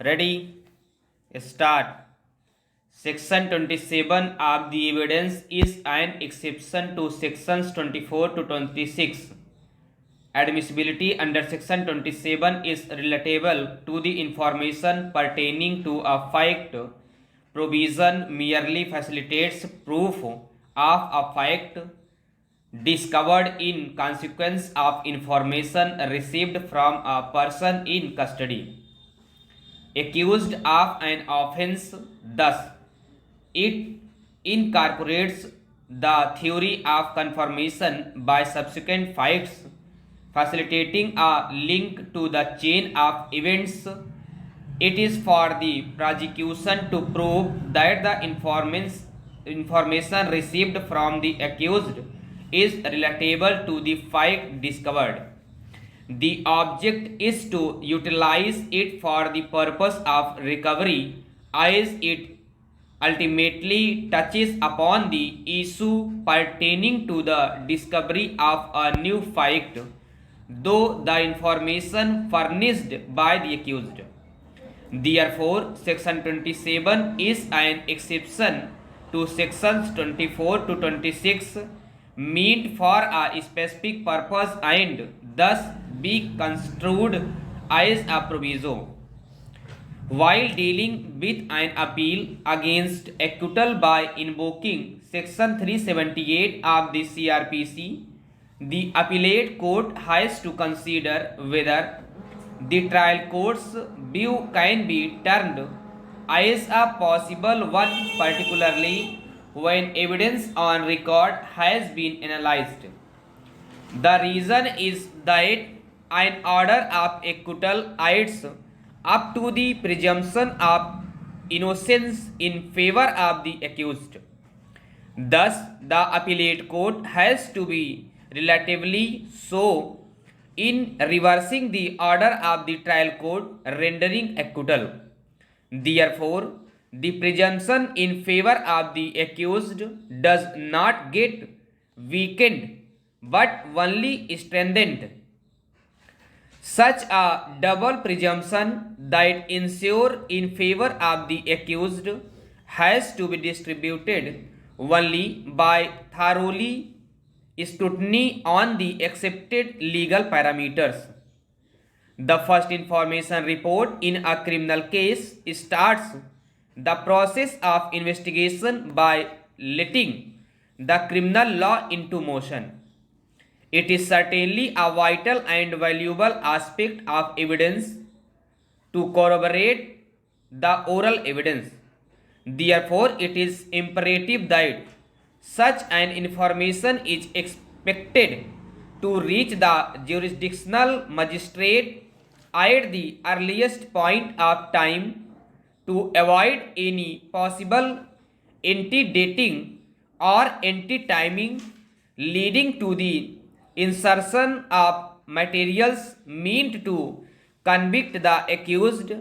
Ready? Start. Section 27 of the evidence is an exception to sections 24 to 26. Admissibility under section 27 is relatable to the information pertaining to a fact. Provision merely facilitates proof of a fact discovered in consequence of information received from a person in custody accused of an offense. Thus, it incorporates the theory of confirmation by subsequent facts, facilitating a link to the chain of events. It is for the prosecution to prove that the information received from the accused is relatable to the fact discovered. The object is to utilize it for the purpose of recovery, as it ultimately touches upon the issue pertaining to the discovery of a new fact, though the information furnished by the accused. Therefore, section 27 is an exception to sections 24 to 26 meant for a specific purpose and thus be construed as a proviso. While dealing with an appeal against acquittal by invoking section 378 of the CRPC, the appellate court has to consider whether the trial court's view can be turned as a possible one, particularly when evidence on record has been analyzed. The reason is that an order of acquittal adds up to the presumption of innocence in favor of the accused. Thus, the appellate court has to be relatively so in reversing the order of the trial court rendering acquittal. Therefore, the presumption in favor of the accused does not get weakened but only strengthened. Such a double presumption that ensure in favor of the accused has to be distributed only by thoroughly scrutiny on the accepted legal parameters. The first information report in a criminal case starts the process of investigation by letting the criminal law into motion. It is certainly a vital and valuable aspect of evidence to corroborate the oral evidence. Therefore, it is imperative that such an information is expected to reach the jurisdictional magistrate at the earliest point of time to avoid any possible antedating or anti-timing leading to the insertion of materials meant to convict the accused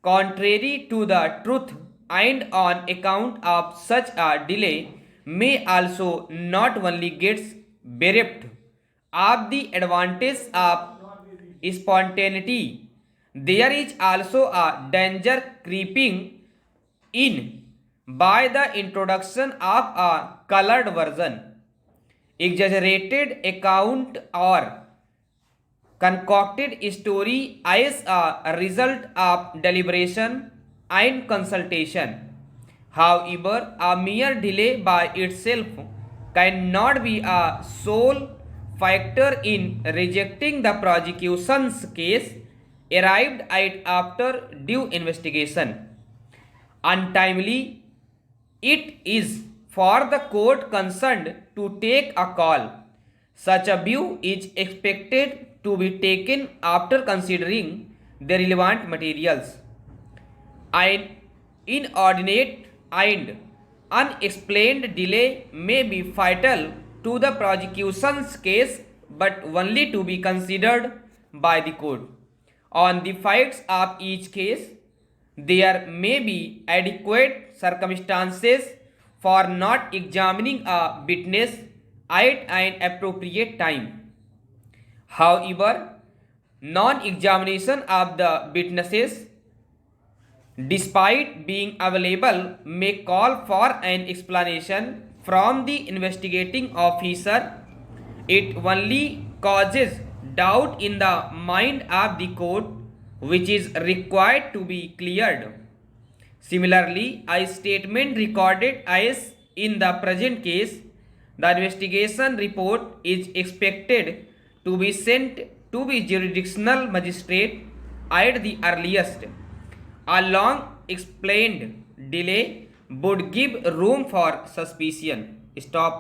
contrary to the truth, and on account of such a delay may also not only gets bereft of the advantage of spontaneity, there is also a danger creeping in by the introduction of a colored version, exaggerated account, or concocted story as a result of deliberation and consultation. However, a mere delay by itself cannot be a sole factor in rejecting the prosecution's case arrived at after due investigation. Untimely it is for the court concerned to take a call. Such a view is expected to be taken after considering the relevant materials. An inordinate and unexplained delay may be fatal to the prosecution's case but only to be considered by the court. On the facts of each case, there may be adequate circumstances for not examining a witness at an appropriate time. However, non examination of the witnesses despite being available, may call for an explanation from the investigating officer. It only causes doubt in the mind of the court, which is required to be cleared. Similarly, a statement recorded as in the present case, the investigation report is expected to be sent to the jurisdictional magistrate at the earliest. A long explained delay would give room for suspicion. Stop.